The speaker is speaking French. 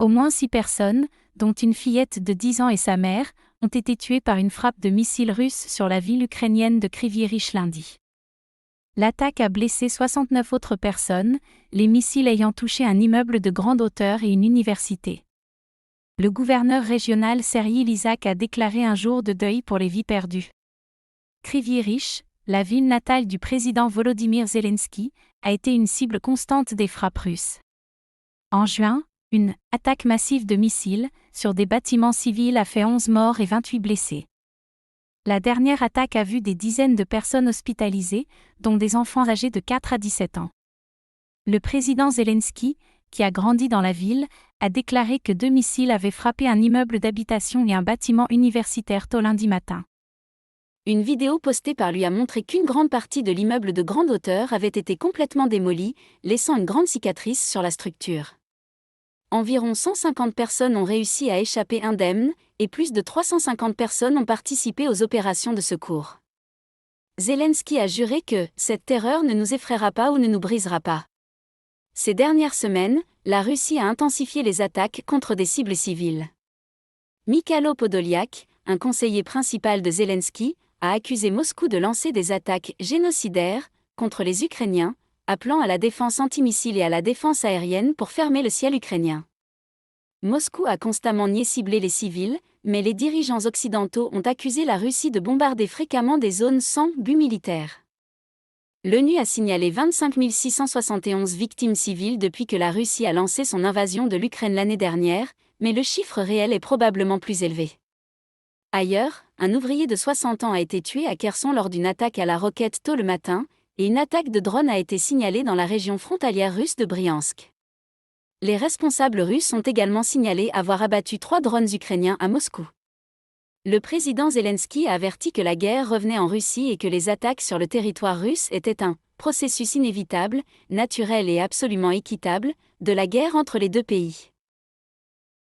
Au moins 6 personnes, dont une fillette de 10 ans et sa mère, ont été tuées par une frappe de missiles russes sur la ville ukrainienne de Kryvyi Rih lundi. L'attaque a blessé 69 autres personnes, les missiles ayant touché un immeuble de grande hauteur et une université. Le gouverneur régional Serhiy Lysak a déclaré un jour de deuil pour les vies perdues. Kryvyi Rih, la ville natale du président Volodymyr Zelensky, a été une cible constante des frappes russes. En juin, une « attaque massive de missiles » sur des bâtiments civils a fait 11 morts et 28 blessés. La dernière attaque a vu des dizaines de personnes hospitalisées, dont des enfants âgés de 4 à 17 ans. Le président Zelensky, qui a grandi dans la ville, a déclaré que 2 missiles avaient frappé un immeuble d'habitation et un bâtiment universitaire tôt lundi matin. Une vidéo postée par lui a montré qu'une grande partie de l'immeuble de grande hauteur avait été complètement démolie, laissant une grande cicatrice sur la structure. Environ 150 personnes ont réussi à échapper indemnes, et plus de 350 personnes ont participé aux opérations de secours. Zelensky a juré que « cette terreur ne nous effraiera pas ou ne nous brisera pas ». Ces dernières semaines, la Russie a intensifié les attaques contre des cibles civiles. Mikhailo Podolyak, un conseiller principal de Zelensky, a accusé Moscou de lancer des attaques génocidaires contre les Ukrainiens, appelant à la défense antimissile et à la défense aérienne pour fermer le ciel ukrainien. Moscou a constamment nié cibler les civils, mais les dirigeants occidentaux ont accusé la Russie de bombarder fréquemment des zones sans but militaire. L'ONU a signalé 25 671 victimes civiles depuis que la Russie a lancé son invasion de l'Ukraine l'année dernière, mais le chiffre réel est probablement plus élevé. Ailleurs, un ouvrier de 60 ans a été tué à Kherson lors d'une attaque à la roquette tôt le matin, et une attaque de drone a été signalée dans la région frontalière russe de Briansk. Les responsables russes ont également signalé avoir abattu 3 drones ukrainiens à Moscou. Le président Zelensky a averti que la guerre revenait en Russie et que les attaques sur le territoire russe étaient un « processus inévitable, naturel et absolument équitable » de la guerre entre les deux pays.